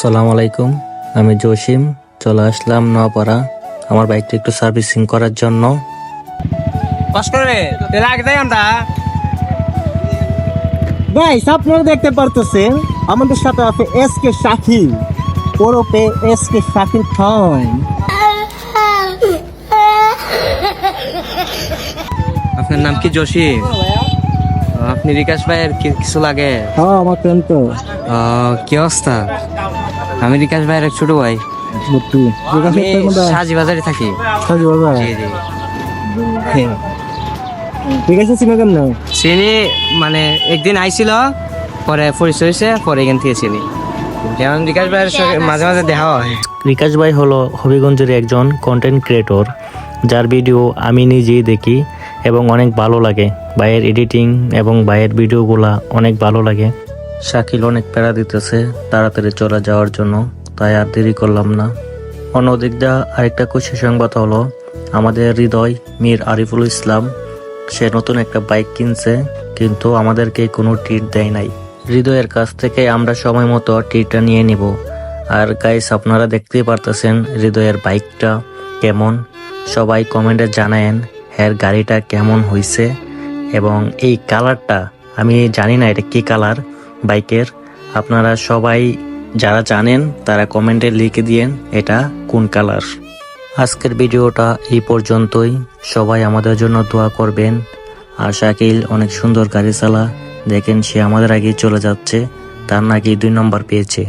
আসসালামু আলাইকুম, আমি জসিম। চলে আসলাম নোয়াপাড়া আমার বাইকটা একটু সার্ভিসিং করার জন্য। ভাই আপনারা দেখতে পারতেছেন আমাদের সাথে আছে এসকে শাকিল, ওরফে এসকে শাকিল খান। আপনার নাম কি জসিম? আপনি বিকাশ ভাইয়ের কিছু লাগে? হ্যাঁ আমার ফ্রেন্ড তো। কি অবস্থা? আমি বিকাশ ভাইয়ের এক ছোট ভাই। আমি সাজি বাজারে থাকি। ঠিক আছে চিনা কেমন? চিনি মানে একদিন আইছিল, পরে পরিচয় হয়েছে, পরে এখান থেকে চিনি। যেমন বিকাশ ভাইয়ের সঙ্গে মাঝে মাঝে দেখা হয়। বিকাশ ভাই হলো হবিগঞ্জের একজন কন্টেন্ট ক্রিয়েটর, যার ভিডিও আমি নিজেই দেখি এবং অনেক ভালো লাগে। ভাইয়ের এডিটিং এবং ভাইয়ের ভিডিওগুলা অনেক ভালো লাগে। শাকিল অনেক প্যারা দিতেছে তাড়াতাড়ি চলে যাওয়ার জন্য, তাই আর দেরি করলাম না। অন্যদিক দিয়ে আরেকটা খুশি সংবাদ হলো, আমাদের হৃদয় মীর আরিফুল ইসলাম সে নতুন একটা বাইক কিনছে, কিন্তু আমাদেরকে কোনো ট্রিট দেয় নাই। হৃদয়ের কাছ থেকে আমরা সময় মতো ট্রিটটা নিয়ে নিব। আর গাইস, আপনারা দেখতেই পারতেছেন হৃদয়ের বাইকটা কেমন। সবাই কমেন্টে জানায়েন এর গাড়িটা কেমন হয়েছে, এবং এই কালারটা আমি জানি না এটা কি কালার বাইকের। আপনারা সবাই যারা জানেন তারা কমেন্টে লিখে দিয়েন এটা কোন কালার। আজকের ভিডিওটা এই পর্যন্তই। সবাই আমাদের জন্য দোয়া করবেন। আর শাকিল অনেক সুন্দর গাড়ি চালা, দেখেন সে আমাদের আগেই চলে যাচ্ছে, তার নাকি 2 নম্বর পেয়েছে।